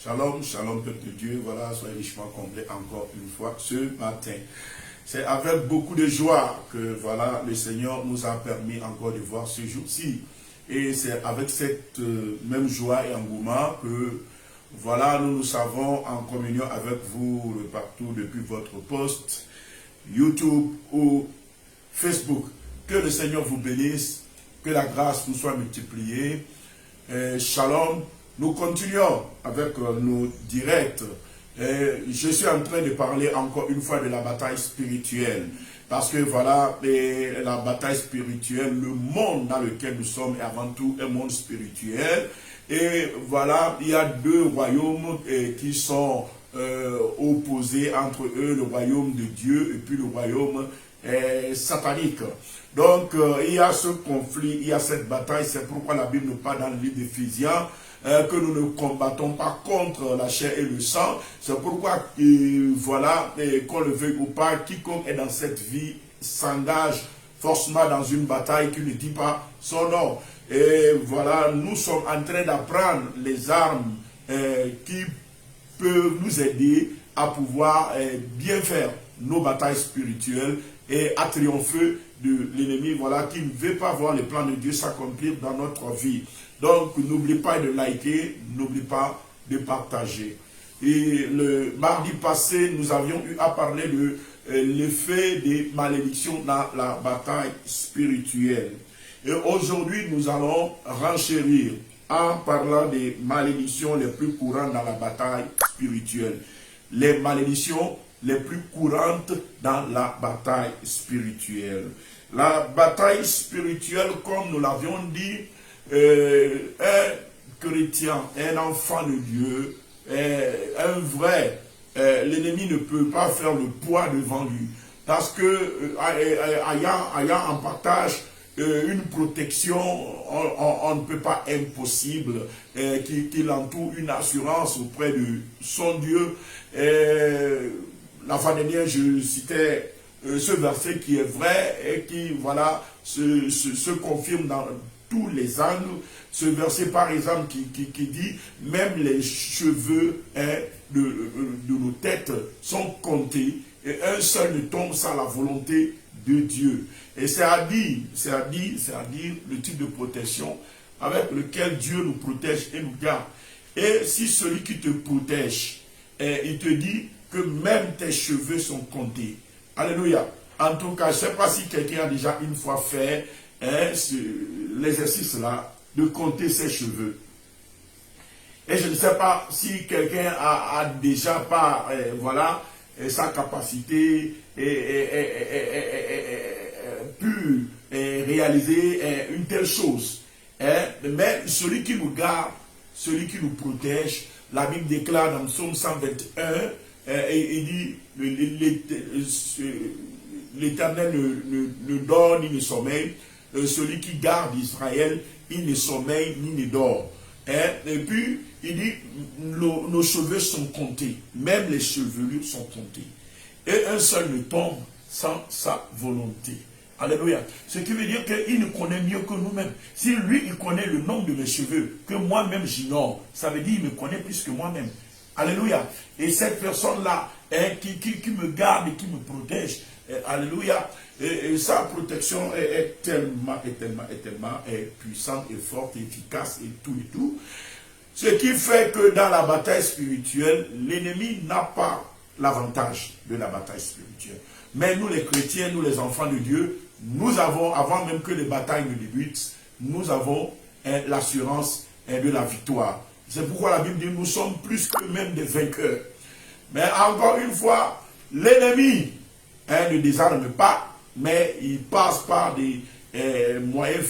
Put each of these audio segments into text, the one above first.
Shalom, shalom, peuple de Dieu. Voilà, soyez richement comblés encore une fois ce matin. C'est avec beaucoup de joie que voilà, le Seigneur nous a permis encore de voir ce jour-ci. Et c'est avec cette même joie et engouement que voilà, nous nous savons en communion avec vous partout depuis votre poste, YouTube ou Facebook. Que le Seigneur vous bénisse, que la grâce nous soit multipliée. Shalom. Nous continuons avec nos directs. Je suis en train de parler encore une fois de la bataille spirituelle. Parce que voilà, la bataille spirituelle, le monde dans lequel nous sommes est avant tout un monde spirituel. Et voilà, il y a deux royaumes qui sont opposés entre eux, le royaume de Dieu et puis le royaume satanique. Donc, il y a ce conflit, il y a cette bataille. C'est pourquoi la Bible nous parle dans le livre d'Éphésiens que nous ne combattons pas contre la chair et le sang. C'est pourquoi, voilà, qu'on le veuille ou pas, quiconque est dans cette vie s'engage forcément dans une bataille qui ne dit pas son nom. Et voilà, nous sommes en train d'apprendre les armes qui peuvent nous aider à pouvoir bien faire nos batailles spirituelles et à triompher de l'ennemi, voilà, qui ne veut pas voir les plans de Dieu s'accomplir dans notre vie. Donc, n'oublie pas de liker, n'oublie pas de partager. Et le mardi passé, nous avions eu à parler de l'effet des malédictions dans la bataille spirituelle. Et aujourd'hui, nous allons renchérir en parlant des malédictions les plus courantes dans la bataille spirituelle. Les malédictions les plus courantes dans la bataille spirituelle. La bataille spirituelle, comme nous l'avions dit, un chrétien, un enfant de Dieu, un vrai, l'ennemi ne peut pas faire le poids devant lui. Parce que, ayant en partage une protection, on ne peut pas impossible, qu'il entoure une assurance auprès de son Dieu. La fois dernière, je citais ce verset qui est vrai et qui, voilà, se confirme dans tous les angles. Ce verset, par exemple, qui dit, même les cheveux de nos têtes sont comptés et un seul ne tombe sans la volonté de Dieu. Et c'est à dire le type de protection avec lequel Dieu nous protège et nous garde. Et si celui qui te protège, il te dit que même tes cheveux sont comptés. Alléluia. En tout cas, je ne sais pas si quelqu'un a déjà une fois fait l'exercice là de compter ses cheveux. Et je ne sais pas si quelqu'un a déjà pas voilà, sa capacité pu réaliser une telle chose. Mais celui qui nous garde, celui qui nous protège, la Bible déclare dans Psaume 121, il dit, l'Éternel ne dort ni ne sommeille, celui qui garde Israël, il ne sommeille ni ne dort. Et puis, il dit, nos cheveux sont comptés, même les chevelures sont comptées. Et un seul ne tombe sans sa volonté. Alléluia. Ce qui veut dire qu'il nous connaît mieux que nous-mêmes. Si lui, il connaît le nombre de mes cheveux, que moi-même j'ignore, ça veut dire qu'il me connaît plus que moi-même. Alléluia. Et cette personne-là, qui me garde et qui me protège, alléluia, et sa protection est tellement puissante et forte, et efficace et tout. Ce qui fait que dans la bataille spirituelle, l'ennemi n'a pas l'avantage de la bataille spirituelle. Mais nous les chrétiens, nous les enfants de Dieu, nous avons, avant même que les batailles ne débutent, nous avons l'assurance de la victoire. C'est pourquoi la Bible dit nous sommes plus que même des vainqueurs. Mais encore une fois, l'ennemi ne désarme pas, mais il passe par des moyens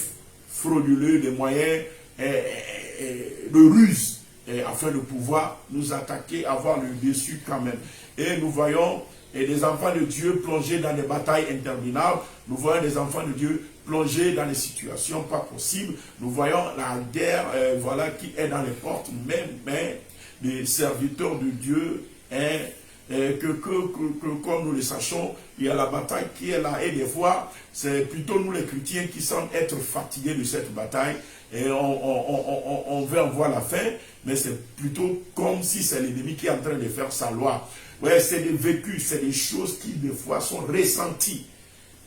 frauduleux, des moyens de ruse, afin de pouvoir nous attaquer, avoir le dessus quand même. Et nous voyons des enfants de Dieu plongés dans des batailles interminables, nous voyons des enfants de Dieu plongés dans des situations pas possibles, nous voyons la guerre voilà, qui est dans les portes, mais des serviteurs de Dieu comme nous le sachons, il y a la bataille qui est là. Et des fois, c'est plutôt nous les chrétiens qui semblent être fatigués de cette bataille. Et on veut en voir la fin, mais c'est plutôt comme si c'est l'ennemi qui est en train de faire sa loi. Ouais, c'est des vécus, c'est des choses qui des fois sont ressenties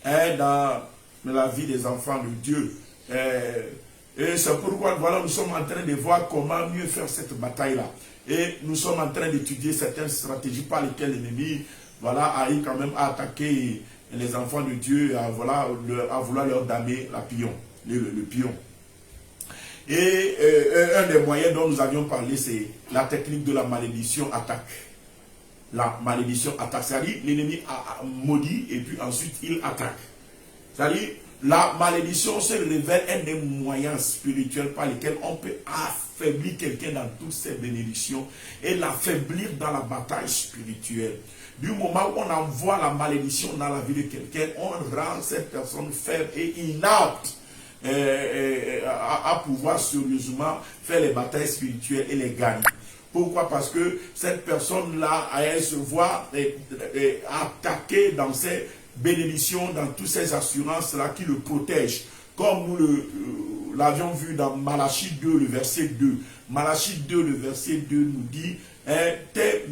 dans la vie des enfants de Dieu. Et c'est pourquoi voilà, nous sommes en train de voir comment mieux faire cette bataille-là. Et nous sommes en train d'étudier certaines stratégies par lesquelles l'ennemi a eu quand même à attaquer les enfants de Dieu, à vouloir leur damer le pion. Et un des moyens dont nous avions parlé, c'est la technique de la malédiction attaque. La malédiction attaque, c'est-à-dire l'ennemi a maudit et puis ensuite il attaque. C'est-à-dire la malédiction se révèle un des moyens spirituels par lesquels on peut affaiblir quelqu'un dans toutes ses bénédictions et l'affaiblir dans la bataille spirituelle. Du moment où on envoie la malédiction dans la vie de quelqu'un, on rend cette personne faible et inapte à pouvoir sérieusement faire les batailles spirituelles et les gagner. Pourquoi? Parce que cette personne-là, elle se voit attaquée dans ses bénédictions, dans toutes ces assurances-là qui le protègent. Comme nous l'avions vu dans Malachie 2, le verset 2. Malachie 2, le verset 2 nous dit tes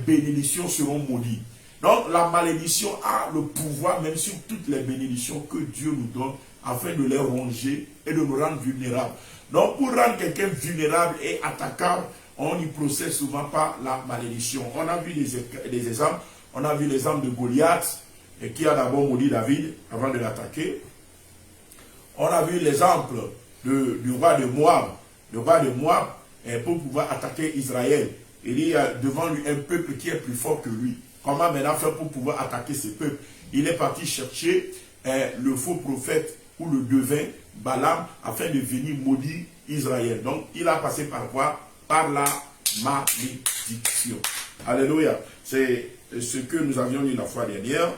bénédictions seront maudites. Donc la malédiction a le pouvoir même sur toutes les bénédictions que Dieu nous donne afin de les ronger et de nous rendre vulnérables. Donc pour rendre quelqu'un vulnérable et attaquable, on y procède souvent par la malédiction. On a vu des exemples. On a vu l'exemple de Goliath qui a d'abord maudit David avant de l'attaquer. On a vu l'exemple du roi de Moab. Le roi de Moab, pour pouvoir attaquer Israël, il y a devant lui un peuple qui est plus fort que lui. Comment maintenant faire pour pouvoir attaquer ce peuple? Il est parti chercher le faux prophète ou le devin Balaam afin de venir maudire Israël. Donc il a passé par quoi? Par la malédiction. Alléluia. C'est ce que nous avions lu la fois dernière.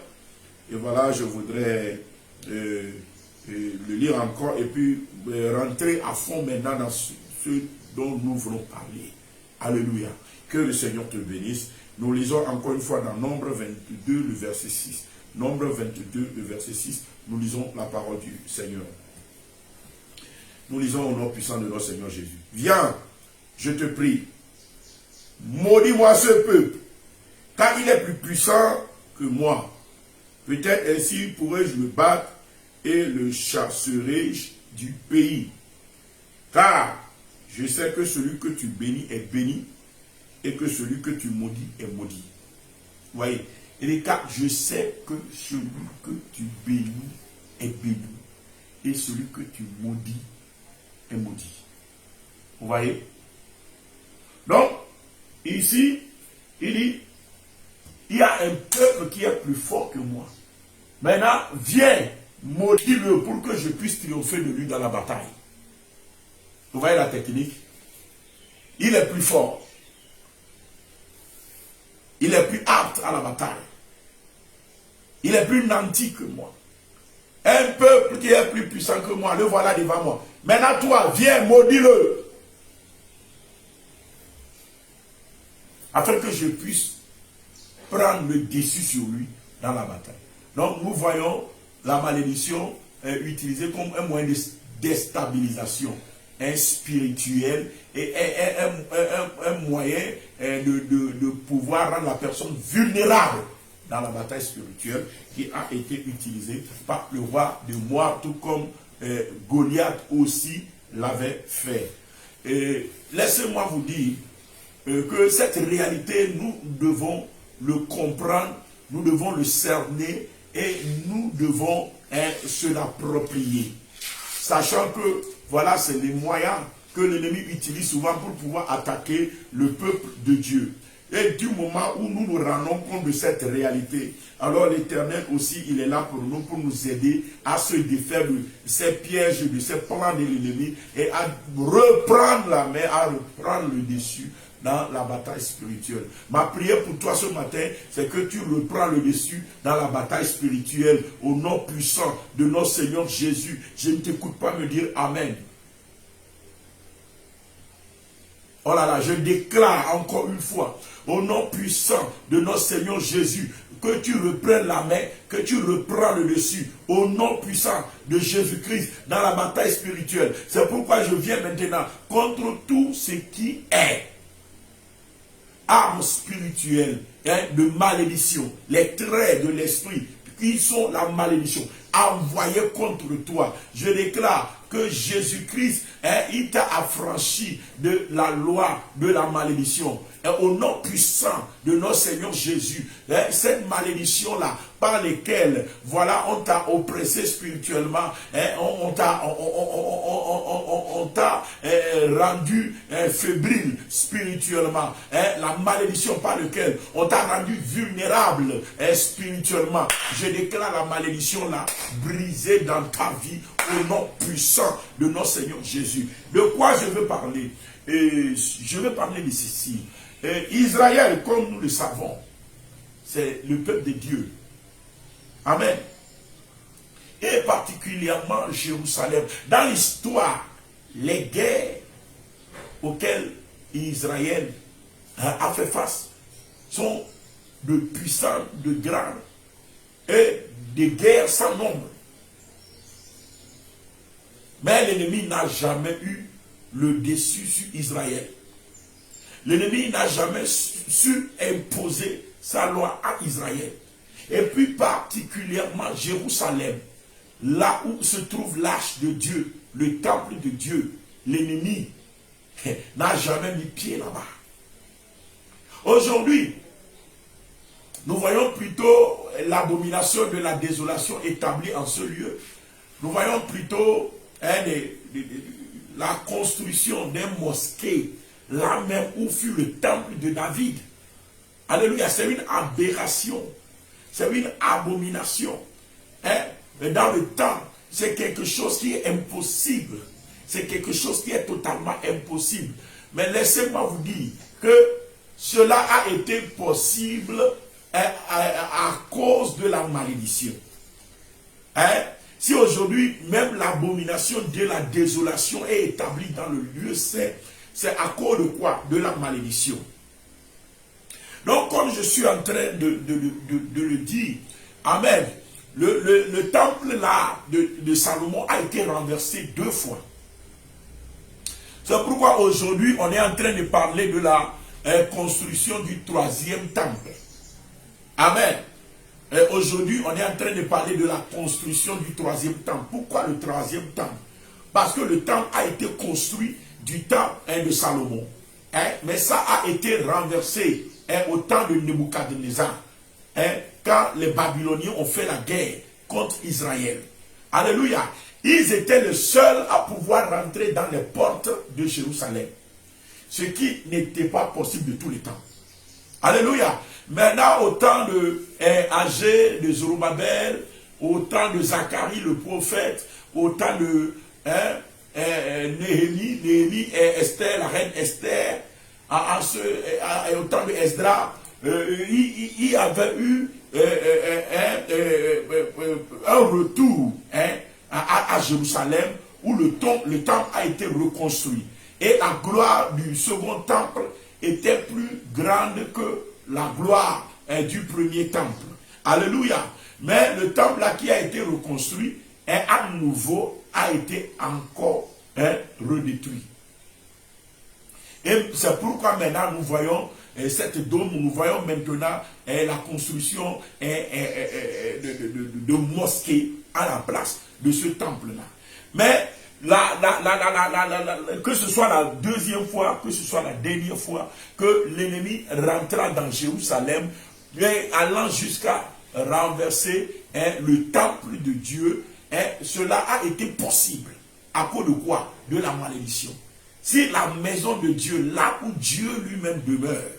Et voilà, je voudrais le lire encore et puis rentrer à fond maintenant dans ce dont nous voulons parler. Alléluia. Que le Seigneur te bénisse. Nous lisons encore une fois dans Nombre 22, le verset 6. Nombre 22, le verset 6. Nous lisons la parole du Seigneur. Nous lisons au nom puissant de notre Seigneur Jésus. Viens, je te prie, maudis-moi ce peuple, car il est plus puissant que moi. Peut-être ainsi pourrais-je le battre et le chasserai-je du pays. Car je sais que celui que tu bénis est béni et que celui que tu maudis est maudit. Vous voyez, et car je sais que celui que tu bénis est béni et celui que tu maudis est maudit. Vous voyez? Donc, ici, il dit, il y a un peuple qui est plus fort que moi. Maintenant, viens, maudis-le pour que je puisse triompher de lui dans la bataille. Vous voyez la technique? Il est plus fort. Il est plus apte à la bataille. Il est plus nanti que moi. Un peuple qui est plus puissant que moi, le voilà devant moi. Maintenant, toi, viens, maudis-le. Afin que je puisse prendre le dessus sur lui dans la bataille. Donc, nous voyons la malédiction utilisée comme un moyen de déstabilisation spirituelle et un moyen de pouvoir rendre la personne vulnérable dans la bataille spirituelle qui a été utilisée par le roi de Moab, tout comme Goliath aussi l'avait fait. Laissez-moi vous dire que cette réalité, nous devons le comprendre, nous devons le cerner et nous devons se l'approprier. Sachant que, voilà, c'est les moyens que l'ennemi utilise souvent pour pouvoir attaquer le peuple de Dieu. Et du moment où nous nous rendons compte de cette réalité, alors l'Éternel aussi, il est là pour nous aider à se défaire de ces pièges, de ces plans de l'ennemi et à reprendre la main, à reprendre le dessus dans la bataille spirituelle. Ma prière pour toi ce matin, c'est que tu reprends le dessus dans la bataille spirituelle au nom puissant de notre Seigneur Jésus. Je ne t'écoute pas me dire Amen. Oh là là, je déclare encore une fois, au nom puissant de notre Seigneur Jésus, que tu reprennes la main, que tu reprends le dessus, au nom puissant de Jésus-Christ, dans la bataille spirituelle. C'est pourquoi je viens maintenant contre tout ce qui est arme spirituelle, de malédiction, les traits de l'esprit, qui sont la malédiction, envoyés contre toi. Je déclare que Jésus-Christ, il t'a affranchi de la loi de la malédiction. Au nom puissant de notre Seigneur Jésus, cette malédiction-là, par lesquelles, voilà, on t'a oppressé spirituellement, on t'a rendu fébrile spirituellement, la malédiction par laquelle on t'a rendu vulnérable spirituellement. Je déclare la malédiction-là brisée dans ta vie au nom puissant de notre Seigneur Jésus. De quoi je veux parler? Je veux parler de ceci. Israël, comme nous le savons, c'est le peuple de Dieu. Amen. Et particulièrement Jérusalem. Dans l'histoire, les guerres auxquelles Israël a fait face sont de puissantes, de grandes, et des guerres sans nombre. Mais l'ennemi n'a jamais eu le dessus sur Israël. L'ennemi n'a jamais su imposer sa loi à Israël. Et puis particulièrement Jérusalem, là où se trouve l'arche de Dieu, le temple de Dieu, l'ennemi n'a jamais mis pied là-bas. Aujourd'hui, nous voyons plutôt l'abomination de la désolation établie en ce lieu. Nous voyons plutôt la construction d'un mosquée, là même où fut le temple de David. Alléluia, c'est une aberration, c'est une abomination. Mais dans le temps, c'est quelque chose qui est impossible. C'est quelque chose qui est totalement impossible. Mais laissez-moi vous dire que cela a été possible à cause de la malédiction. Si aujourd'hui, même l'abomination de la désolation est établie dans le lieu saint, c'est à cause de quoi? De la malédiction. Donc, comme je suis en train de le dire, amen, le temple là de Salomon a été renversé 2 fois. C'est pourquoi aujourd'hui, on est en train de parler de la construction du 3e temple. Amen. Aujourd'hui, on est en train de parler de la construction du 3e temple. Pourquoi le 3e temple? Parce que le temple a été construit du temps de Salomon. Mais ça a été renversé au temps de Nebuchadnezzar. Quand les Babyloniens ont fait la guerre contre Israël. Alléluia. Ils étaient les seuls à pouvoir rentrer dans les portes de Jérusalem. Ce qui n'était pas possible de tous les temps. Alléluia. Maintenant, au temps de Agé, de Zorobabel, au temps de Zacharie le prophète, au temps de Néhémie et Esther, la reine Esther, au temps de Esdras, il y avait eu un retour à Jérusalem où le temple a été reconstruit. Et la gloire du second temple était plus grande que la gloire du premier temple. Alléluia. Mais le temple là qui a été reconstruit, à nouveau, a été encore redétruit. Et c'est pourquoi maintenant nous voyons cette dôme, nous voyons maintenant la construction de mosquées à la place de ce temple-là. Mais que ce soit la 2e fois, que ce soit la dernière fois que l'ennemi rentra dans Jérusalem, allant jusqu'à renverser le temple de Dieu, cela a été possible. À cause de quoi? De la malédiction. Si la maison de Dieu, là où Dieu lui-même demeure,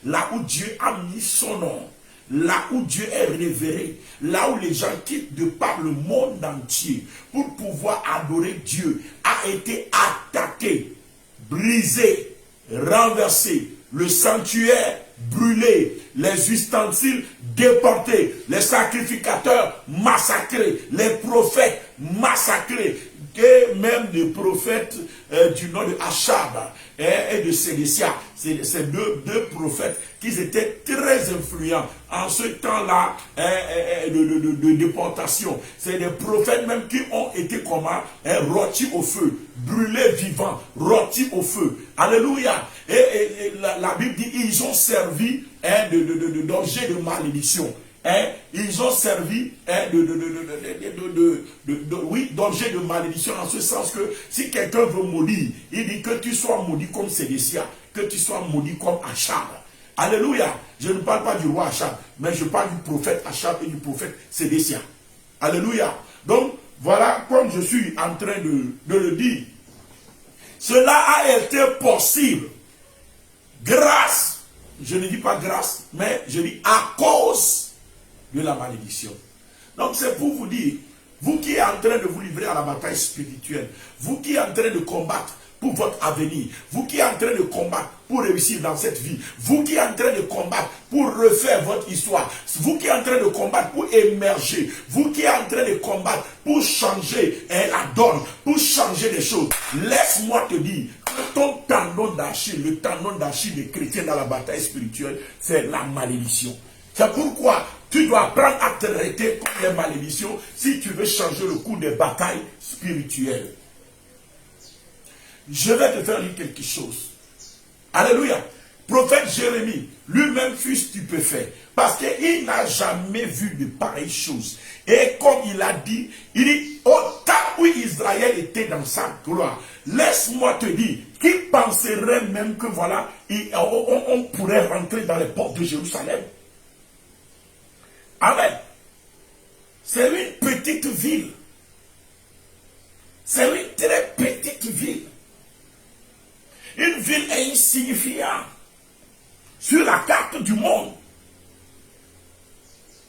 là où Dieu a mis son nom, là où Dieu est révéré, là où les gens quittent de par le monde entier pour pouvoir adorer Dieu, a été attaqué, brisé, renversé, le sanctuaire brûlé, les ustensiles déportés, les sacrificateurs massacrés, les prophètes massacrés, et même des prophètes du nom de Achab et de Sédécia. C'est ces deux prophètes qui étaient très influents en ce temps-là de déportation. C'est des prophètes même qui ont été comment rôtis au feu, brûlés vivants, rôtis au feu. Alléluia. Et la Bible dit ils ont servi d'objet de malédiction. Ils ont servi d'objet de malédiction en ce sens que si quelqu'un veut maudire, il dit que tu sois maudit comme Sédécia, que tu sois maudit comme Achab. Alléluia. Je ne parle pas du roi Achab, mais je parle du prophète Achab et du prophète Sédécia. Alléluia. Donc, voilà comme je suis en train de le dire. Cela a été possible grâce, je ne dis pas grâce, mais je dis à cause de la malédiction. Donc c'est pour vous dire, vous qui êtes en train de vous livrer à la bataille spirituelle, vous qui êtes en train de combattre pour votre avenir, vous qui êtes en train de combattre pour réussir dans cette vie, vous qui êtes en train de combattre pour refaire votre histoire, vous qui êtes en train de combattre pour émerger, vous qui êtes en train de combattre pour changer la donne, pour changer les choses, laisse-moi te dire que ton tendon d'Achille, le tendon d'Achille des chrétiens dans la bataille spirituelle, c'est la malédiction. C'est pourquoi tu dois apprendre à te traiter comme les malédictions si tu veux changer le cours des batailles spirituelles. Je vais te faire lire quelque chose. Alléluia. Prophète Jérémie, lui-même fut stupéfait parce qu'il n'a jamais vu de pareilles choses. Et comme il a dit, il dit, au temps où Israël était dans sa gloire, laisse-moi te dire, qui penserait même que voilà, on pourrait rentrer dans les portes de Jérusalem? Amen. C'est une petite ville. C'est une très petite ville. Une ville insignifiante sur la carte du monde.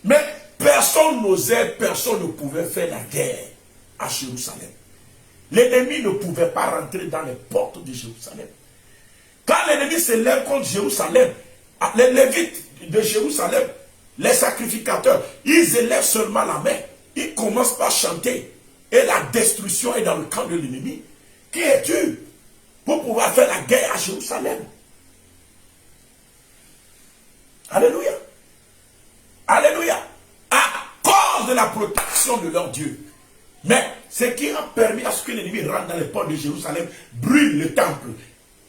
Mais personne n'osait, personne ne pouvait faire la guerre à Jérusalem. L'ennemi ne pouvait pas rentrer dans les portes de Jérusalem. Quand l'ennemi se lève contre Jérusalem, les Lévites de Jérusalem, les sacrificateurs, ils élèvent seulement la main. Ils commencent par chanter. Et la destruction est dans le camp de l'ennemi. Qui es-tu pour pouvoir faire la guerre à Jérusalem? Alléluia. Alléluia. À cause de la protection de leur Dieu. Mais ce qui a permis à ce que l'ennemi rentre dans les portes de Jérusalem, brûle le temple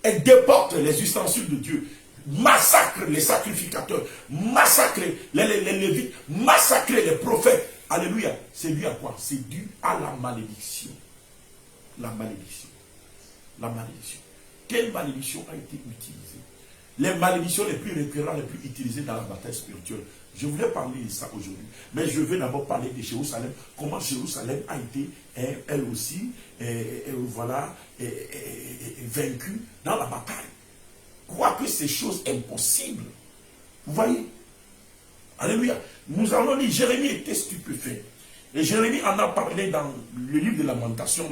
et déporte les ustensiles de Dieu, massacre les sacrificateurs, massacre les Lévites, massacre les prophètes. Alléluia. C'est dû à quoi? C'est dû à la malédiction. La malédiction. La malédiction. Quelle malédiction a été utilisée? Les malédictions les plus récurrentes, les plus utilisées dans la bataille spirituelle. Je voulais parler de ça aujourd'hui. Mais je vais d'abord parler de Jérusalem. Comment Jérusalem a été, elle aussi, vaincue dans la bataille. Quoique ces choses impossibles. Vous voyez? Alléluia. Nous allons lire, Jérémie était stupéfait. Et Jérémie en a parlé dans le livre de Lamentation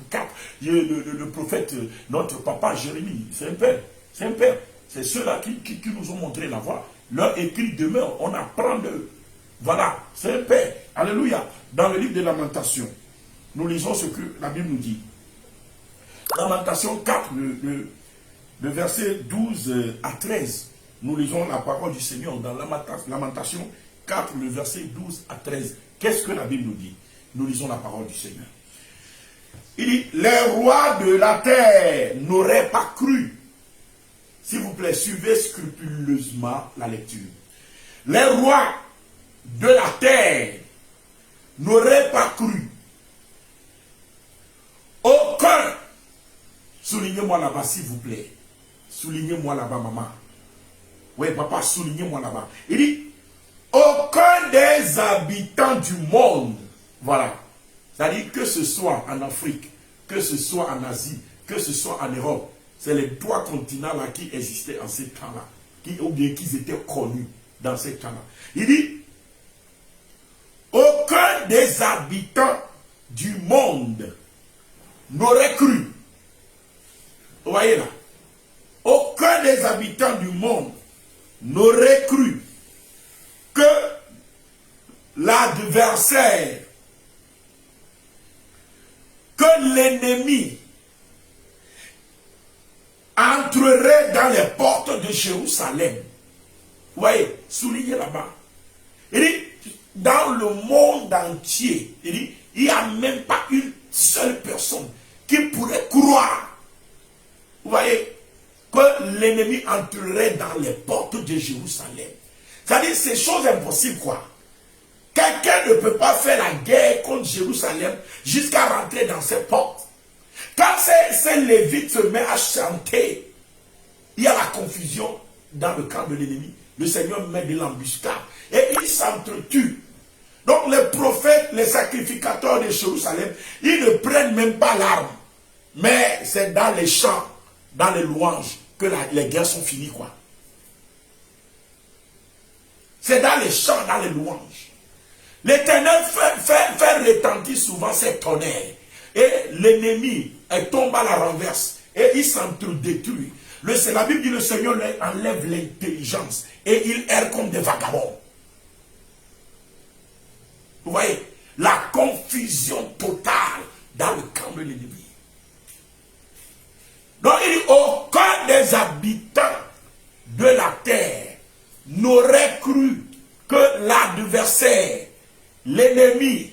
4. Le prophète, notre papa Jérémie, c'est un père. C'est un père. C'est ceux-là qui nous ont montré la voie. Leur écrit demeure, on apprend d'eux. Voilà, c'est un père. Alléluia. Dans le livre de Lamentation, nous lisons ce que la Bible nous dit. Lamentation 4, le verset 12 à 13. Nous lisons la parole du Seigneur dans Lamentation 4, le verset 12 à 13. Qu'est-ce que la Bible nous dit? Nous lisons la parole du Seigneur. Il dit, les rois de la terre n'auraient pas cru. S'il vous plaît, suivez scrupuleusement la lecture. Les rois de la terre n'auraient pas cru. Aucun. Soulignez-moi là-bas, s'il vous plaît. Soulignez-moi là-bas, maman. Oui, papa, soulignez-moi là-bas. Il dit, aucun des habitants du monde, voilà, c'est-à-dire que ce soit en Afrique, que ce soit en Asie, que ce soit en Europe, c'est les trois continents-là qui existaient en ces temps-là, ou bien qui étaient connus dans ces temps-là. Il dit, aucun des habitants du monde n'aurait cru. Vous voyez là, aucun des habitants du monde n'aurait cru que l'adversaire, que que l'ennemi entrerait dans les portes de Jérusalem. Vous voyez, soulignez là-bas. Il dit, dans le monde entier, il dit, il n'y a même pas une seule personne qui pourrait croire, vous voyez, que l'ennemi entrerait dans les portes de Jérusalem. C'est-à-dire, c'est chose impossible, quoi. Quelqu'un ne peut pas faire la guerre contre Jérusalem jusqu'à rentrer dans ses portes. Quand ces Lévites se mettent à chanter, il y a la confusion dans le camp de l'ennemi. Le Seigneur met de l'embuscade et ils s'entretuent. Donc les prophètes, les sacrificateurs de Jérusalem, ils ne prennent même pas l'arme. Mais c'est dans les chants, dans les louanges, que les guerres sont finies, quoi. C'est dans les chants, dans les louanges. L'Éternel fait retentir souvent ses tonnerres. Et l'ennemi tombe à la renverse. Et il s'entre-détruit. La Bible dit, le Seigneur enlève l'intelligence. Et il erre comme des vagabonds. Vous voyez, la confusion totale dans le camp de l'ennemi. Donc il dit, aucun des habitants de la terre n'aurait cru que l'adversaire, l'ennemi,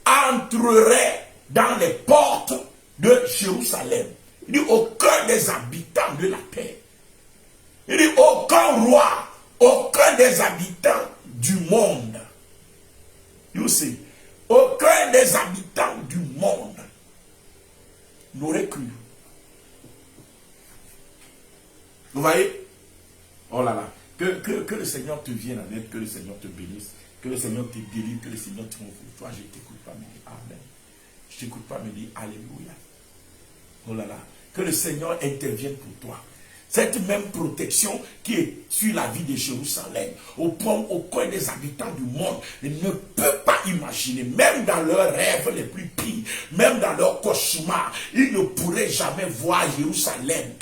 entrerait dans les portes de Jérusalem. Il dit, aucun des habitants de la terre. Il dit, aucun roi, aucun des habitants du monde. You see, aucun des habitants du monde n'aurait cru. Vous voyez? Oh là là. Que le Seigneur te vienne en aide, que le Seigneur te bénisse, que le Seigneur te délivre, que le Seigneur te confie. Toi, je ne t'écoute pas, mais dis Amen. Je ne t'écoute pas, mais dis Alléluia. Oh là là. Que le Seigneur intervienne pour toi. Cette même protection qui est sur la vie de Jérusalem, au point où aucun des habitants du monde ne peut pas imaginer, même dans leurs rêves les plus pires, même dans leurs cauchemars, ils ne pourraient jamais voir Jérusalem,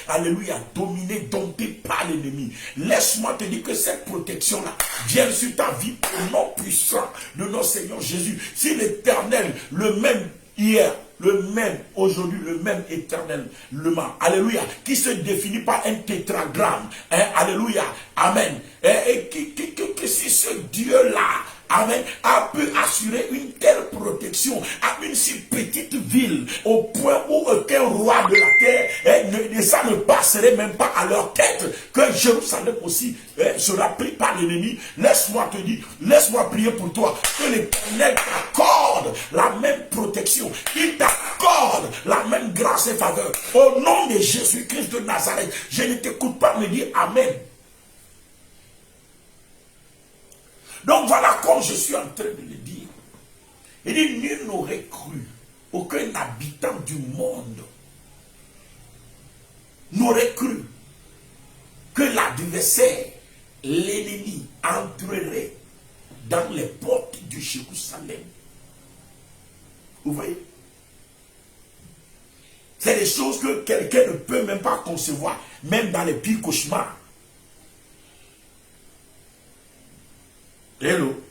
alléluia, dominé, dompté par l'ennemi. Laisse-moi te dire que cette protection-là vient sur ta vie au nom puissant de notre Seigneur Jésus. Si l'Éternel, le même hier, le même aujourd'hui, le même éternellement, alléluia, qui se définit par un tétragramme, alléluia, amen, et que si ce Dieu-là, amen, a pu assurer une telle protection à une si petite ville, au point où aucun roi de la terre, ça ne passerait même pas à leur tête, que Jérusalem aussi sera pris par l'ennemi. Laisse-moi te dire, laisse-moi prier pour toi, que l'Éternel t'accorde la même protection, il t'accorde la même grâce et faveur. Au nom de Jésus-Christ de Nazareth, je ne t'écoute pas me dire Amen. Donc voilà comme je suis en train de le dire. Il dit, nul n'aurait cru, aucun habitant du monde n'aurait cru que l'adversaire, l'ennemi, entrerait dans les portes de Jérusalem. Vous voyez? C'est des choses que quelqu'un ne peut même pas concevoir, même dans les pires cauchemars. Hello.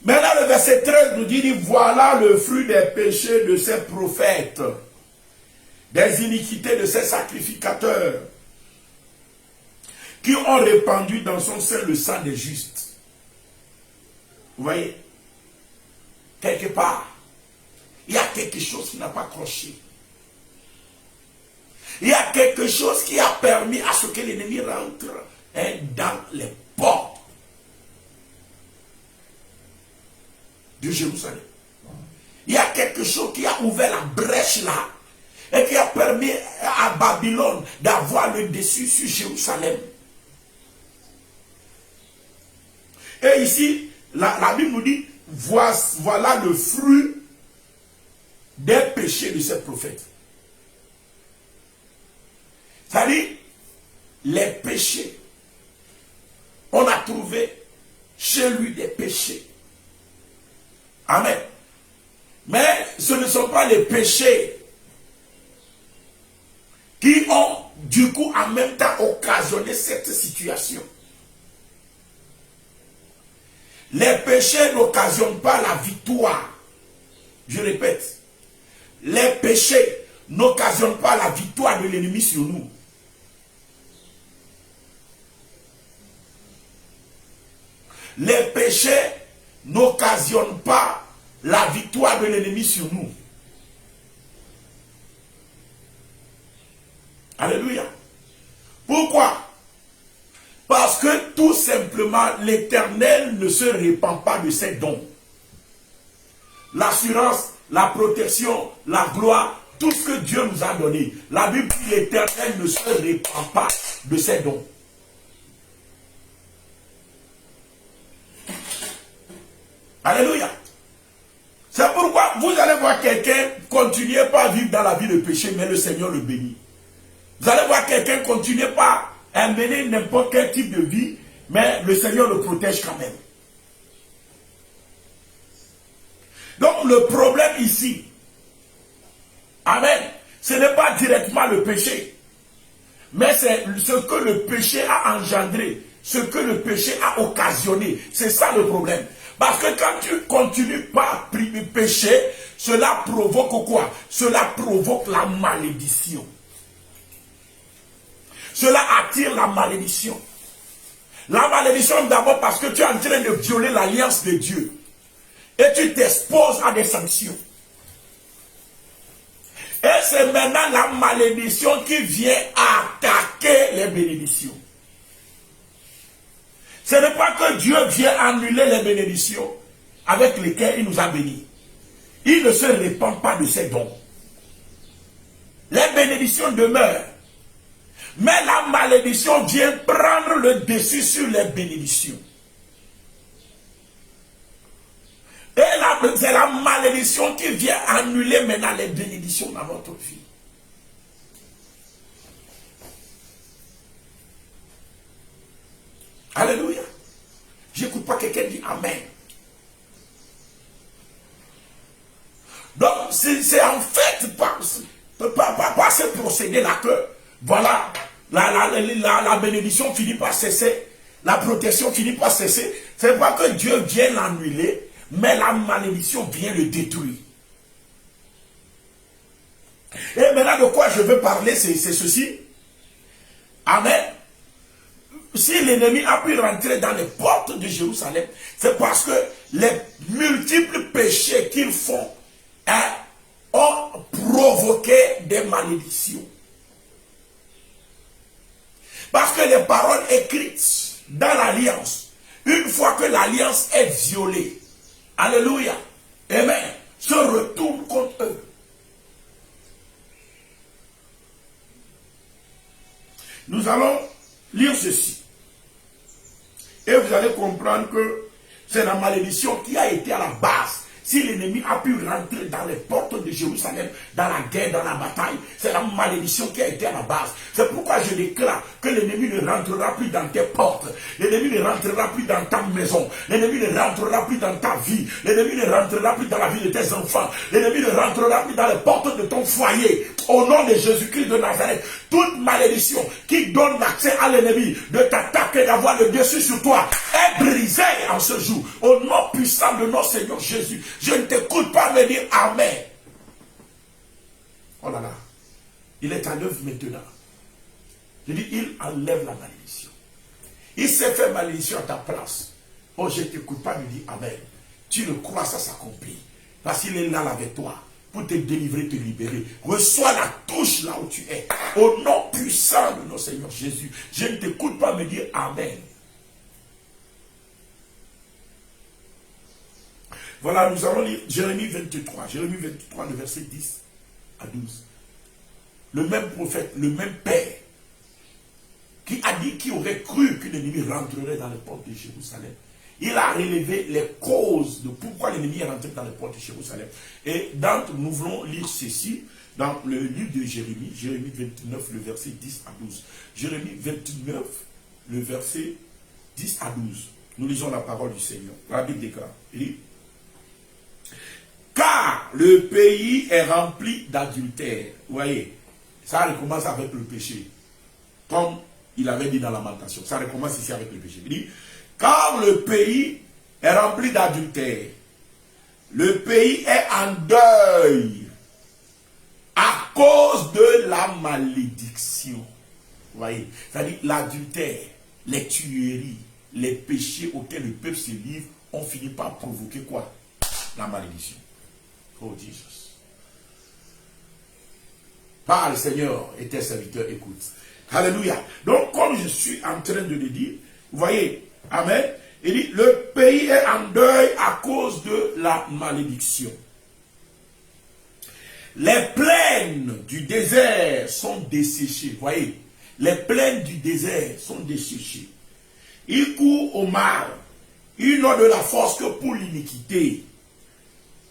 Maintenant, le verset 13 nous dit, voilà le fruit des péchés de ces prophètes, des iniquités de ces sacrificateurs, qui ont répandu dans son sein le sang des justes. Vous voyez? Quelque part, il y a quelque chose qui n'a pas accroché. Il y a quelque chose qui a permis à ce que l'ennemi rentre dans les portes de Jérusalem. Il y a quelque chose qui a ouvert la brèche là et qui a permis à Babylone d'avoir le dessus sur Jérusalem. Et ici, la Bible nous dit, voilà le fruit des péchés de ces prophètes. C'est-à-dire, les péchés, on a trouvé chez lui des péchés. Amen. Mais ce ne sont pas les péchés qui ont du coup en même temps occasionné cette situation. Les péchés n'occasionnent pas la victoire Je répète, les péchés n'occasionnent pas la victoire de l'ennemi sur nous. Les péchés n'occasionnent pas la victoire de l'ennemi sur nous. Alléluia. Pourquoi? Parce que tout simplement, l'Éternel ne se répand pas de ses dons. L'assurance, la protection, la gloire, tout ce que Dieu nous a donné. La Bible dit l'Éternel ne se répand pas de ses dons. Alléluia. C'est pourquoi vous allez voir quelqu'un continuer pas à vivre dans la vie de péché, mais le Seigneur le bénit. Vous allez voir quelqu'un continuer pas à mener n'importe quel type de vie, mais le Seigneur le protège quand même. Donc le problème ici, amen, ce n'est pas directement le péché, mais c'est ce que le péché a engendré, ce que le péché a occasionné. C'est ça le problème. Parce que quand tu continues pas à pécher, cela provoque quoi? Cela provoque la malédiction. Cela attire la malédiction. La malédiction d'abord parce que tu es en train de violer l'alliance de Dieu. Et tu t'exposes à des sanctions. Et c'est maintenant la malédiction qui vient attaquer les bénédictions. Ce n'est pas que Dieu vient annuler les bénédictions avec lesquelles il nous a bénis. Il ne se répand pas de ses dons. Les bénédictions demeurent. Mais la malédiction vient prendre le dessus sur les bénédictions. Et c'est la malédiction qui vient annuler maintenant les bénédictions dans notre vie. Alléluia. J'écoute pas quelqu'un dire Amen. Donc, c'est en fait par ce procédé-là que, voilà, la bénédiction finit par cesser, la protection finit par cesser. C'est pas que Dieu vient l'annuler, mais la malédiction vient le détruire. Et maintenant, de quoi je veux parler, c'est ceci. Amen. Si l'ennemi a pu rentrer dans les portes de Jérusalem, c'est parce que les multiples péchés qu'ils font ont provoqué des malédictions. Parce que les paroles écrites dans l'alliance, une fois que l'alliance est violée, alléluia, amen, se retournent contre eux. Nous allons lire ceci. Et vous allez comprendre que c'est la malédiction qui a été à la base. Si l'ennemi a pu rentrer dans les portes de Jérusalem, dans la guerre, dans la bataille, c'est la malédiction qui a été à la base. C'est pourquoi je déclare que l'ennemi ne rentrera plus dans tes portes. L'ennemi ne rentrera plus dans ta maison. L'ennemi ne rentrera plus dans ta vie. L'ennemi ne rentrera plus dans la vie de tes enfants. L'ennemi ne rentrera plus dans les portes de ton foyer. Au nom de Jésus-Christ de Nazareth, toute malédiction qui donne l'accès à l'ennemi de t'attaquer, d'avoir le dessus sur toi, est brisée en ce jour. Au nom puissant de notre Seigneur Jésus. Je ne t'écoute pas me dire Amen. Oh là là. Il est à l'œuvre maintenant. Je dis, il enlève la malédiction. Il s'est fait malédiction à ta place. Oh, je ne t'écoute pas me dire Amen. Tu le crois, ça s'accomplit. Parce qu'il est là avec toi. Pour te délivrer, te libérer. Reçois la touche là où tu es. Au nom puissant de notre Seigneur Jésus. Je ne t'écoute pas me dire Amen. Voilà, nous allons lire Jérémie 23. Jérémie 23, le verset 10 à 12. Le même prophète, le même père, qui a dit qu'il aurait cru que l'ennemi rentrerait dans les portes de Jérusalem. Il a relevé les causes de pourquoi l'ennemi est rentré dans les portes de Jérusalem. Et nous voulons lire ceci dans le livre de Jérémie, Jérémie 29, le verset 10 à 12. Jérémie 29, le verset 10 à 12. Nous lisons la parole du Seigneur. La Bible déclare. Il dit, car le pays est rempli d'adultère. Vous voyez, ça recommence avec le péché. Comme il avait dit dans la Lamentation. Ça recommence ici avec le péché. Il dit, car le pays est rempli d'adultère, Le pays est en deuil à cause de la malédiction. Vous voyez, c'est-à-dire l'adultère, les tueries, les péchés auxquels le peuple se livre ont fini par provoquer quoi? La malédiction. Oh Jesus. Parle Seigneur et tes serviteurs écoutent. Alléluia. Donc comme je suis en train de le dire, vous voyez, amen, il dit le pays est en deuil à cause de la malédiction. Les plaines du désert sont desséchées. Vous voyez, les plaines du désert sont desséchées. Il court au mal. Ils n'ont de la force que pour l'iniquité.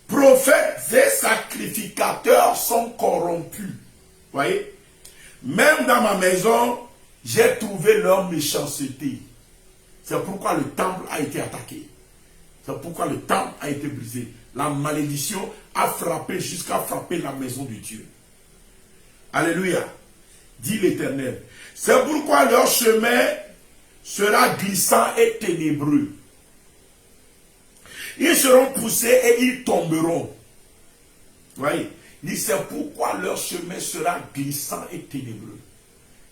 Prophètes et sacrificateurs sont corrompus. Vous voyez, même dans ma maison, j'ai trouvé leur méchanceté. C'est pourquoi le temple a été attaqué. C'est pourquoi le temple a été brisé. La malédiction a frappé jusqu'à frapper la maison de Dieu. Alléluia. Dit l'Éternel. C'est pourquoi leur chemin sera glissant et ténébreux. Ils seront poussés et ils tomberont. Vous voyez, il dit c'est pourquoi leur chemin sera glissant et ténébreux.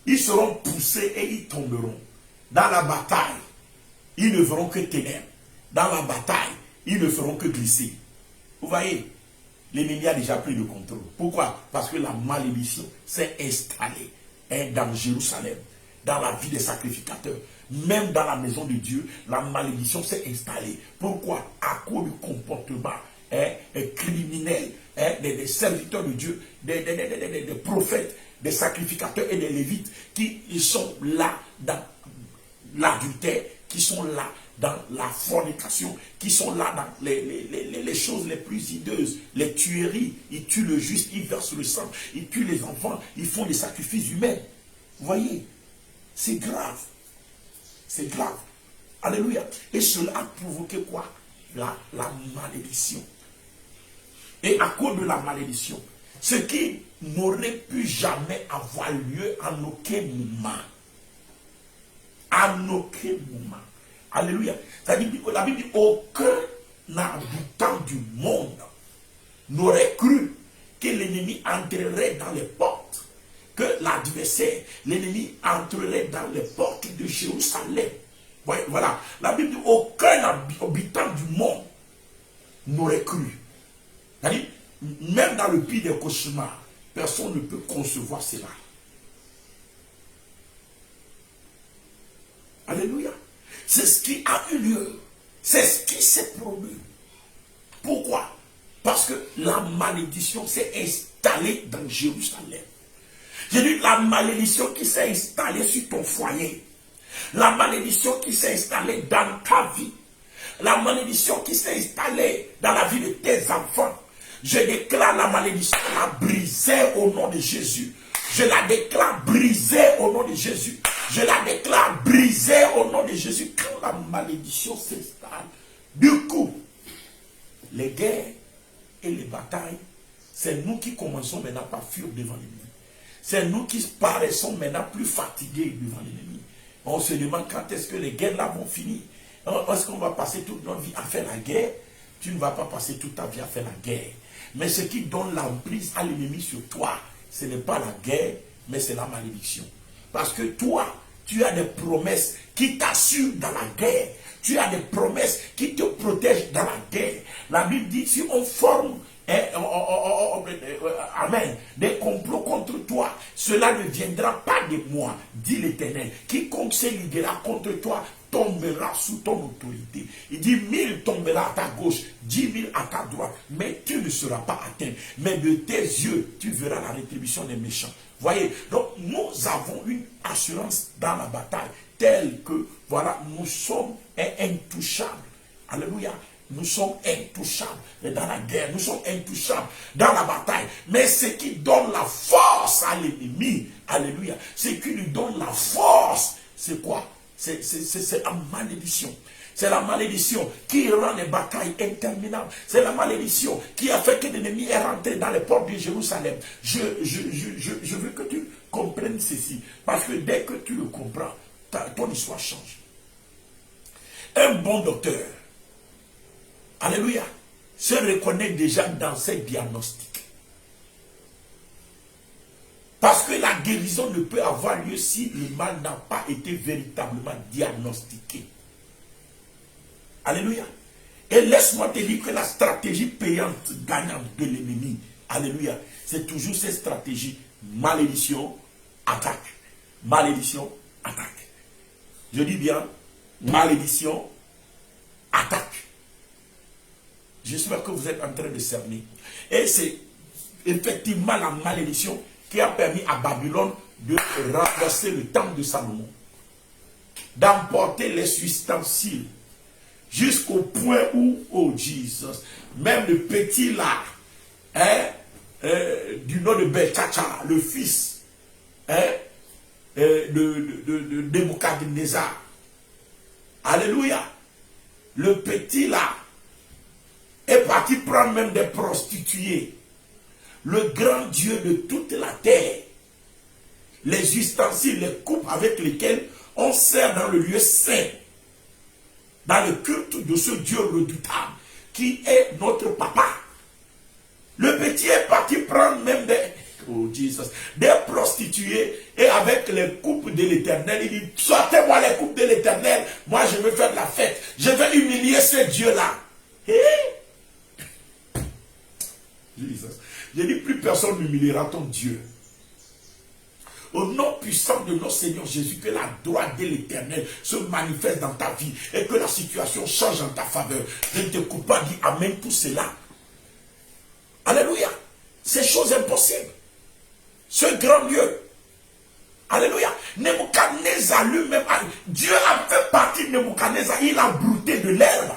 Ils seront poussés et ils tomberont. Dans la bataille, ils ne feront que ténèbres. Dans la bataille, ils ne feront que glisser. Vous voyez, l'ennemi a déjà pris le contrôle. Pourquoi? Parce que la malédiction s'est installée dans Jérusalem, dans la vie des sacrificateurs. Même dans la maison de Dieu, la malédiction s'est installée. Pourquoi? À cause du comportement criminel des serviteurs de Dieu, des prophètes, des sacrificateurs et des lévites qui sont là dans l'adultère, qui sont là dans la fornication, qui sont là dans les choses les plus hideuses, les tueries. Ils tuent le juste, ils versent le sang, ils tuent les enfants, ils font des sacrifices humains. Vous voyez, c'est grave. C'est grave. Alléluia. Et cela a provoqué quoi? La malédiction. Et à cause de la malédiction, ce qui n'aurait pu jamais avoir lieu en aucun moment. En aucun moment. Alléluia. C'est-à-dire, la Bible dit, aucun habitant du monde n'aurait cru que l'ennemi entrerait dans les portes, que l'adversaire, l'ennemi entrerait dans les portes de Jérusalem. Voilà. La Bible dit, aucun habitant du monde n'aurait cru. C'est-à-dire, même dans le pire des cauchemars, personne ne peut concevoir cela. Alléluia. C'est ce qui a eu lieu. C'est ce qui s'est produit. Pourquoi? Parce que la malédiction s'est installée dans Jérusalem. J'ai dit la malédiction qui s'est installée sur ton foyer. La malédiction qui s'est installée dans ta vie. La malédiction qui s'est installée dans la vie de tes enfants. Je déclare la malédiction la brisée au nom de Jésus. Je la déclare brisée au nom de Jésus. Je la déclare brisée au nom de Jésus. Quand la malédiction s'installe, du coup, les guerres et les batailles, c'est nous qui commençons maintenant par fuir devant l'ennemi. C'est nous qui paraissons maintenant plus fatigués devant l'ennemi. On se demande quand est-ce que les guerres là vont finir. Est-ce qu'on va passer toute notre vie à faire la guerre? Tu ne vas pas passer toute ta vie à faire la guerre. Mais ce qui donne l'emprise à l'ennemi sur toi, ce n'est pas la guerre, mais c'est la malédiction. Parce que toi, tu as des promesses qui t'assurent dans la guerre. Tu as des promesses qui te protègent dans la guerre. La Bible dit, si on forme amen, des complots contre toi, cela ne viendra pas de moi, dit l'Éternel. Quiconque se liguera contre toi tombera sous ton autorité. Il dit 1000 tombera à ta gauche, 10 000 à ta droite, mais tu ne seras pas atteint. Mais de tes yeux, tu verras la rétribution des méchants. Voyez, donc nous avons une assurance dans la bataille telle que, voilà, nous sommes intouchables. Alléluia. Nous sommes intouchables dans la guerre, nous sommes intouchables dans la bataille. Mais ce qui donne la force à l'ennemi, alléluia, ce qui lui donne la force, c'est quoi? C'est la malédiction. C'est la malédiction qui rend les batailles interminables. C'est la malédiction qui a fait que l'ennemi est rentré dans les portes de Jérusalem. Je veux que tu comprennes ceci. Parce que dès que tu le comprends, ton histoire change. Un bon docteur, alléluia, se reconnaît déjà dans ces diagnostics. Parce que la guérison ne peut avoir lieu si le mal n'a pas été véritablement diagnostiqué. Alléluia. Et laisse-moi te dire que la stratégie payante, gagnante de l'ennemi, alléluia, c'est toujours cette stratégie malédiction, attaque. Malédiction, attaque. Je dis bien, malédiction, attaque. J'espère que vous êtes en train de cerner. Et c'est effectivement la malédiction qui a permis à Babylone de renverser le temple de Salomon, d'emporter les ustensiles, jusqu'au point où, oh Jesus, même le petit là, du nom de Belchacha, le fils de Nebuchadnezzar, alléluia, le petit là est parti prendre même des prostituées. Le grand Dieu de toute la terre, les ustensiles, les coupes avec lesquelles on sert dans le lieu saint, dans le culte de ce Dieu redoutable, qui est notre papa. Le petit est parti prendre même des prostituées, et avec les coupes de l'Éternel, il dit, sortez-moi les coupes de l'Éternel, moi je veux faire de la fête, je vais humilier ce Dieu-là. Je dis, plus personne n'humiliera ton Dieu. Au nom puissant de notre Seigneur Jésus, que la droite de l'Éternel se manifeste dans ta vie et que la situation change en ta faveur. Je ne t'écoute pas dire Amen tout cela. Alléluia. C'est chose impossible. Ce grand Dieu. Alléluia. Nebuchadnezzar lui-même, Dieu a fait partie de Nebuchadnezzar, il a brouté de l'herbe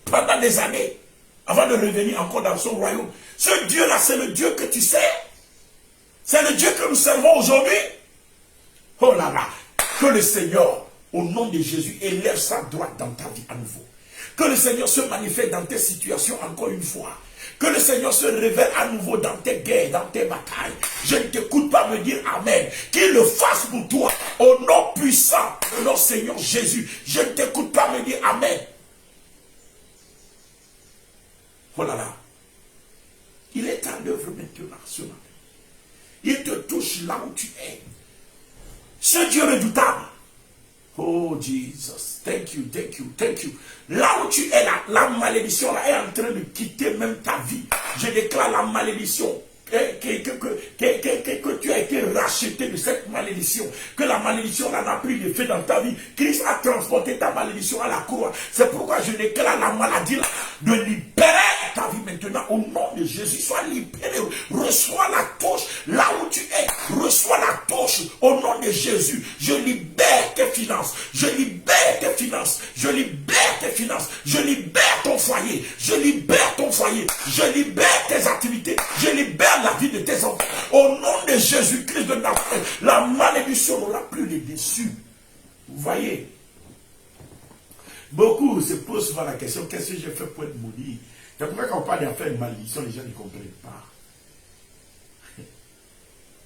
pendant des années avant de revenir encore dans son royaume. Ce Dieu-là, c'est le Dieu que tu sais. C'est le Dieu que nous servons aujourd'hui. Oh là là, que le Seigneur, au nom de Jésus, élève sa droite dans ta vie à nouveau. Que le Seigneur se manifeste dans tes situations encore une fois. Que le Seigneur se révèle à nouveau dans tes guerres, dans tes batailles. Je ne t'écoute pas me dire Amen. Qu'il le fasse pour toi, au nom puissant de notre Seigneur Jésus. Je ne t'écoute pas me dire Amen. Oh là là. Il est à l'œuvre maintenant ce matin. Il te touche là où tu es. Ce Dieu redoutable. Oh Jesus, thank you, thank you, thank you. Là où tu es là, la malédiction là est en train de quitter même ta vie. Je déclare la malédiction. Que tu as été racheté de cette malédiction, que la malédiction n'a plus d'effet dans ta vie. Christ a transporté ta malédiction à la croix. C'est pourquoi je déclare la maladie là, de libérer ta vie maintenant au nom de Jésus. Sois libéré, reçois la touche là où tu es, reçois la touche au nom de Jésus. Je libère tes finances, je libère tes finances, je libère tes finances, je libère ton foyer, je libère ton foyer, je libère tes activités, je libère la vie de tes enfants. Au nom de Jésus-Christ de Nazareth, la malédiction n'aura plus de dessus. Vous voyez, beaucoup se posent souvent la question, qu'est-ce que j'ai fait pour être maudit? C'est pourquoi quand on parle d'affaires de malédiction, les gens ne comprennent pas.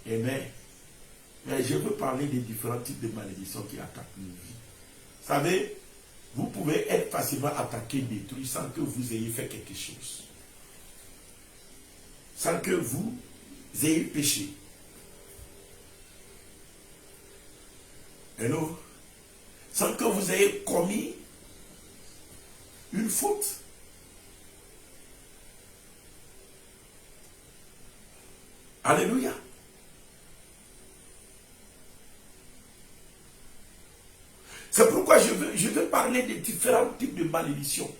Amen. Mais je veux parler des différents types de malédictions qui attaquent nos vies. Vous savez, vous pouvez être facilement attaqué, détruit sans que vous ayez fait quelque chose. Sans que vous ayez péché. Hello? Sans que vous ayez commis une faute. Alléluia. C'est pourquoi je veux parler des différents types de malédictions.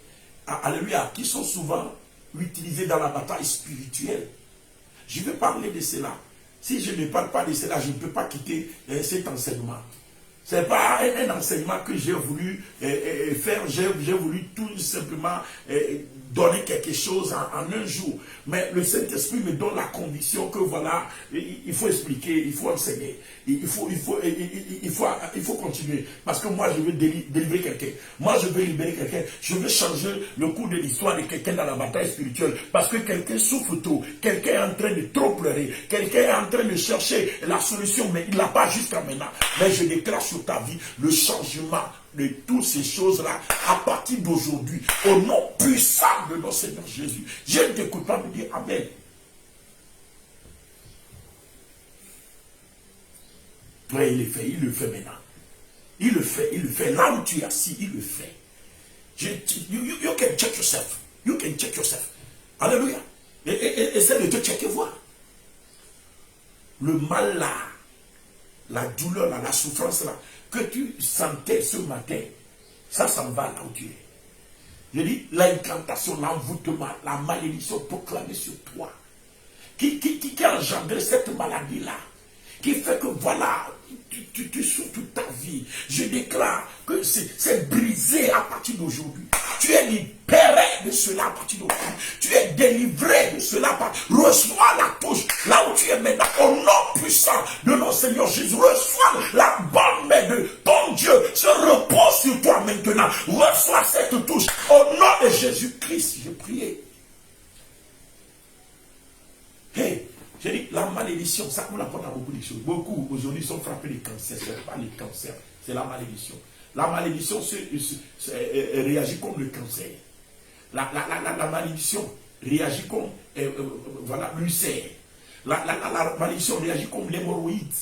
Alléluia. Qui sont souvent utilisés dans la bataille spirituelle. Je vais parler de cela. Si je ne parle pas de cela, je ne peux pas quitter cet enseignement. Ce n'est pas un enseignement que j'ai voulu faire. J'ai voulu tout simplement donner quelque chose en un jour. Mais le Saint-Esprit me donne la conviction que voilà, il faut expliquer, il faut enseigner. Il faut continuer. Parce que moi, je veux délivrer quelqu'un. Moi, je veux libérer quelqu'un. Je veux changer le cours de l'histoire de quelqu'un dans la bataille spirituelle. Parce que quelqu'un souffre trop. Quelqu'un est en train de trop pleurer. Quelqu'un est en train de chercher la solution, mais il ne l'a pas jusqu'à maintenant. Mais je déclare sur sur ta vie le changement de toutes ces choses-là à partir d'aujourd'hui. Au nom puissant de notre Seigneur Jésus. Je ne t'écoute pas me dire Amen. Toi, il le fait maintenant. Il le fait. Là où tu es assis, il le fait. You can check yourself. You can check yourself. Alléluia. Et essaie de te checker, voir. Le mal là, la douleur là, la souffrance là, que tu sentais ce matin, ça s'en va là où tu es. Je dis, l'incantation, l'envoûtement, la malédiction proclamée sur toi, qui a engendré cette maladie-là, qui fait que voilà, tu souffres toute ta vie. Je déclare que c'est brisé à partir d'aujourd'hui. Tu es libéré de cela à partir d'aujourd'hui. Tu es délivré de cela. Reçois la touche là où tu es maintenant. Au nom puissant de notre Seigneur Jésus. Reçois la bonne main de ton Dieu. Se repose sur toi maintenant. Reçois cette touche. Au nom de Jésus-Christ, je prie. Hey, j'ai dit, la malédiction, ça nous apporte à beaucoup de choses. Beaucoup aujourd'hui sont frappés de cancer. Ce n'est pas le cancer, c'est la malédiction. La malédiction réagit comme le cancer. La malédiction réagit comme voilà, l'ulcère. La malédiction réagit comme l'hémorroïde.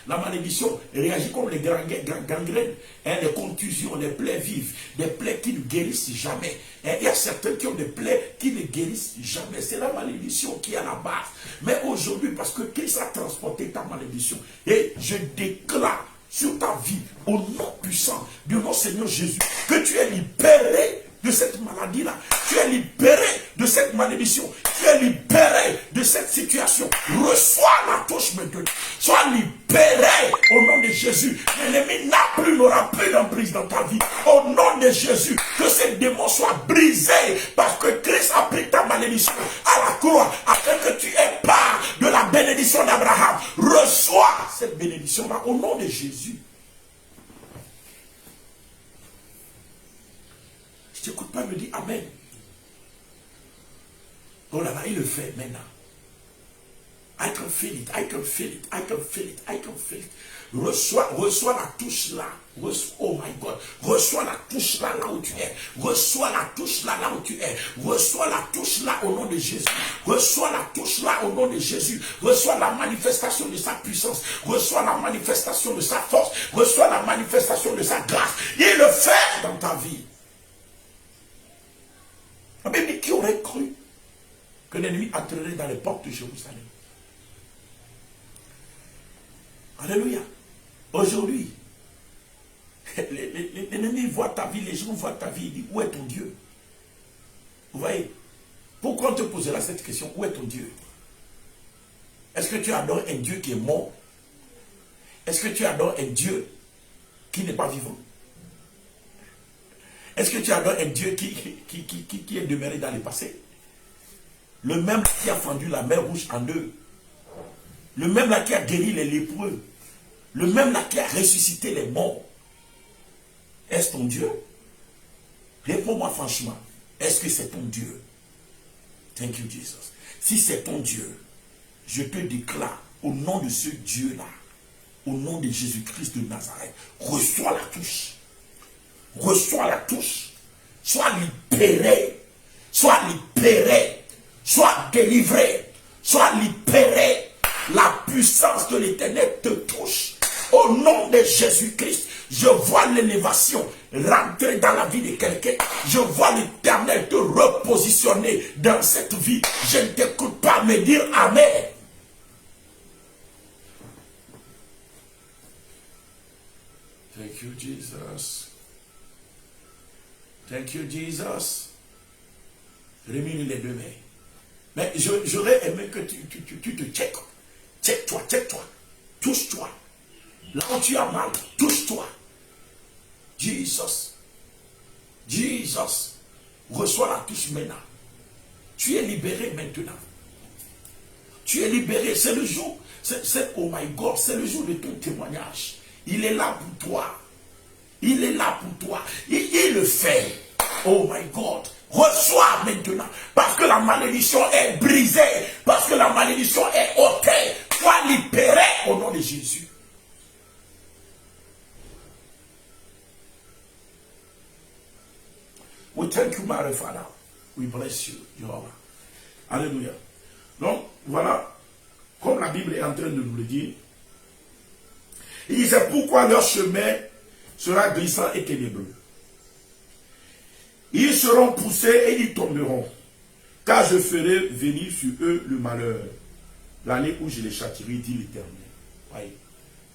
La malédiction réagit comme les gangrènes, les contusions, les plaies vives, des plaies qui ne guérissent jamais. Il y a certains qui ont des plaies qui ne guérissent jamais. C'est la malédiction qui est à la base. Mais aujourd'hui, parce que Christ a transporté ta malédiction, et je déclare sur ta vie, au nom puissant de notre Seigneur Jésus, que tu es libéré de cette maladie-là. Tu es libéré de cette malédiction. Tu es libéré de cette situation. Reçois la touche maintenant. Sois libéré au nom de Jésus. L'ennemi n'aura plus d'emprise dans ta vie. Au nom de Jésus, que ces démons soient brisés parce que Christ a pris ta malédiction à la croix afin que tu aies part de la bénédiction d'Abraham. Reçois cette bénédiction-là au nom de Jésus. Je n'écoute pas, me dit Amen. Oh là là, il le fait maintenant. I can feel it, I can feel it, I can feel it, I can feel it. Reçois la touche là. Oh my God. Reçois la touche là, là où tu es. Reçois la touche là, là où tu es. Reçois la touche là au nom de Jésus. Reçois la touche là au nom de Jésus. Reçois la manifestation de sa puissance. Reçois la manifestation de sa force. Reçois la manifestation de sa grâce. Il le fait dans ta vie. Mais qui aurait cru que l'ennemi entrerait dans les portes de Jérusalem? Alléluia. Aujourd'hui, l'ennemi voit ta vie, les gens voient ta vie, ils disent, où est ton Dieu? Vous voyez? Pourquoi on te posera cette question? Où est ton Dieu? Est-ce que tu adores un Dieu qui est mort? Est-ce que tu adores un Dieu qui n'est pas vivant? Est-ce que tu adores un Dieu qui est demeuré dans le passé? Le même qui a fendu la mer Rouge en deux. Le même là qui a guéri les lépreux. Le même là qui a ressuscité les morts. Est-ce ton Dieu? Réponds-moi franchement. Est-ce que c'est ton Dieu? Thank you, Jesus. Si c'est ton Dieu, je te déclare au nom de ce Dieu-là, au nom de Jésus-Christ de Nazareth, reçois la touche. Reçois la touche. Sois libéré. Sois libéré. Sois délivré. Sois libéré. La puissance de l'Éternel te touche. Au nom de Jésus-Christ, je vois l'élévation rentrer dans la vie de quelqu'un. Je vois l'Éternel te repositionner dans cette vie. Je ne t'écoute pas me dire Amen. Thank you, Jesus. Thank you, Jesus. Remue les deux mains. Mais j'aurais aimé que tu te checkes. Check-toi, check-toi. Touche-toi. Là où tu as mal, touche-toi. Jesus. Jesus. Reçois la touche maintenant. Tu es libéré maintenant. Tu es libéré. C'est le jour. Oh my God, c'est le jour de ton témoignage. Il est là pour toi. Il est là pour toi. Il le fait. Oh my God. Reçois maintenant. Parce que la malédiction est brisée. Parce que la malédiction est ôtée. Sois libéré au nom de Jésus. We thank you, my Father. We bless you, Jehovah. Alléluia. Donc, voilà, comme la Bible est en train de nous le dire, il dit, c'est pourquoi leur chemin sera glissant et ténébreux. Ils seront poussés et ils tomberont, car je ferai venir sur eux le malheur, l'année où je les châtirai, dit l'Éternel. Voyez.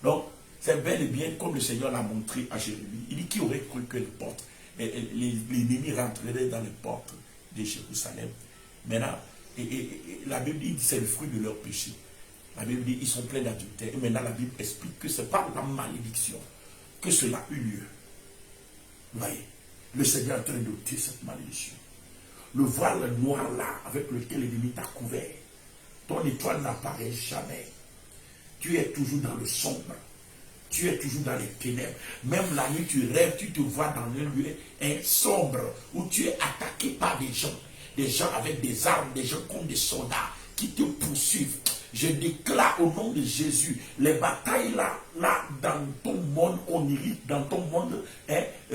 Donc, c'est bel et bien comme le Seigneur l'a montré à Jérémie. Il dit qui aurait cru que l'ennemi rentrerait dans les portes de Jérusalem. Maintenant, la Bible dit que c'est le fruit de leur péché. La Bible dit qu'ils sont pleins d'adultère. Et maintenant, la Bible explique que c'est par la malédiction que cela a eu lieu. Vous voyez, le Seigneur est en train d'ôter cette malédiction. Le voile noir là, avec lequel l'ennemi t'a couvert, ton étoile n'apparaît jamais. Tu es toujours dans le sombre. Tu es toujours dans les ténèbres. Même la nuit, tu rêves, tu te vois dans un lieu sombre où tu es attaqué par des gens avec des armes, des gens comme des soldats qui te poursuivent. Je déclare au nom de Jésus, les batailles là dans ton monde onirique, dans ton monde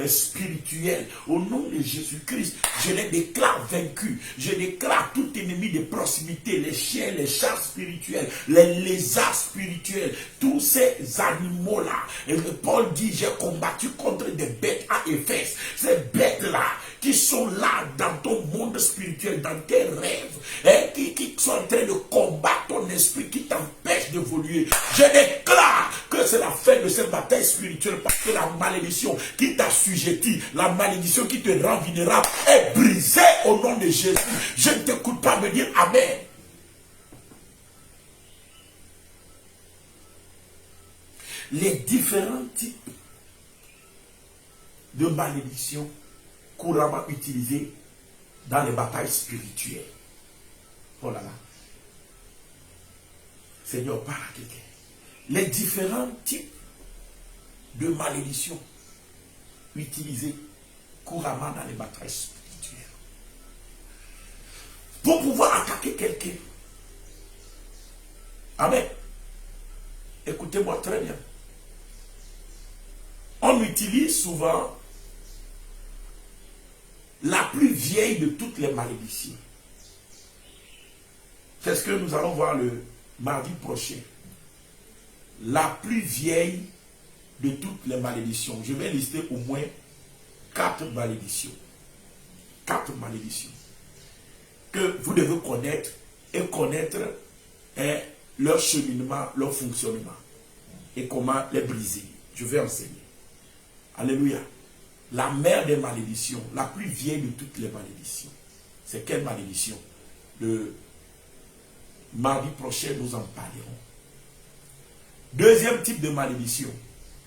spirituel, au nom de Jésus-Christ, je les déclare vaincus. Je déclare tout ennemi de proximité, les chiens, les chats spirituels, les lézards spirituels, tous ces animaux-là. Et Paul dit, j'ai combattu contre des bêtes à Éphèse. Ces bêtes-là, qui sont là dans ton monde spirituel, dans tes rêves, qui sont en train de combattre ton esprit, qui t'empêche d'évoluer. Je déclare que c'est la fin de cette bataille spirituelle, parce que la malédiction qui t'assujettit, la malédiction qui te rend vulnérable est brisée au nom de Jésus. Je ne t'écoute pas me dire Amen. Les différents types de malédictions couramment utilisés dans les batailles spirituelles. Oh là là. Seigneur, parle à quelqu'un. Les différents types de malédictions utilisées couramment dans les batailles spirituelles. Pour pouvoir attaquer quelqu'un. Amen. Écoutez-moi très bien. On utilise souvent la plus vieille de toutes les malédictions. C'est ce que nous allons voir le mardi prochain. La plus vieille de toutes les malédictions. Je vais lister au moins 4 malédictions. 4 malédictions que vous devez connaître et connaître leur cheminement, leur fonctionnement et comment les briser. Je vais enseigner. Alléluia. La mère des malédictions, la plus vieille de toutes les malédictions. C'est quelle malédiction? Le mardi prochain, nous en parlerons. Deuxième type de malédiction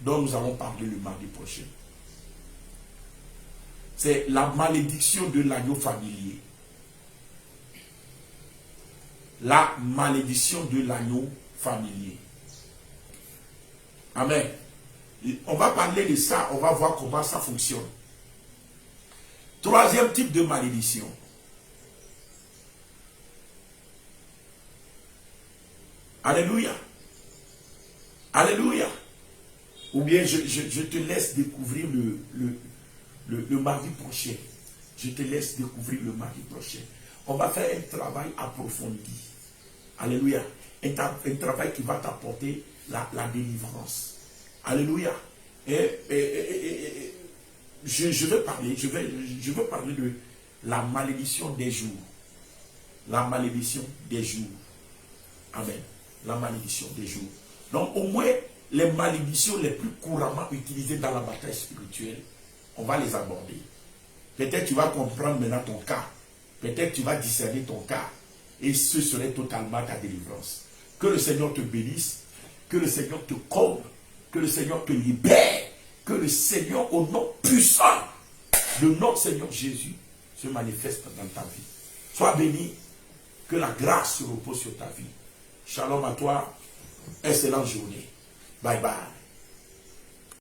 dont nous allons parler le mardi prochain. C'est la malédiction de l'agneau familier. La malédiction de l'agneau familier. Amen. On va parler de ça, on va voir comment ça fonctionne. Troisième type de malédiction. Alléluia. Alléluia. Ou bien je te laisse découvrir le mardi prochain. Je te laisse découvrir le mardi prochain. On va faire un travail approfondi. Alléluia. Un travail qui va t'apporter la délivrance. Alléluia. Je veux parler de la malédiction des jours. La malédiction des jours. Amen. La malédiction des jours. Donc au moins les malédictions les plus couramment utilisées dans la bataille spirituelle, on va les aborder. Peut-être tu vas comprendre maintenant ton cas. Peut-être tu vas discerner ton cas. Et ce serait totalement ta délivrance. Que le Seigneur te bénisse. Que le Seigneur te comble. Que le Seigneur te libère. Que le Seigneur, au nom puissant de notre Seigneur Jésus, se manifeste dans ta vie. Sois béni. Que la grâce se repose sur ta vie. Shalom à toi. Excellente journée. Bye bye.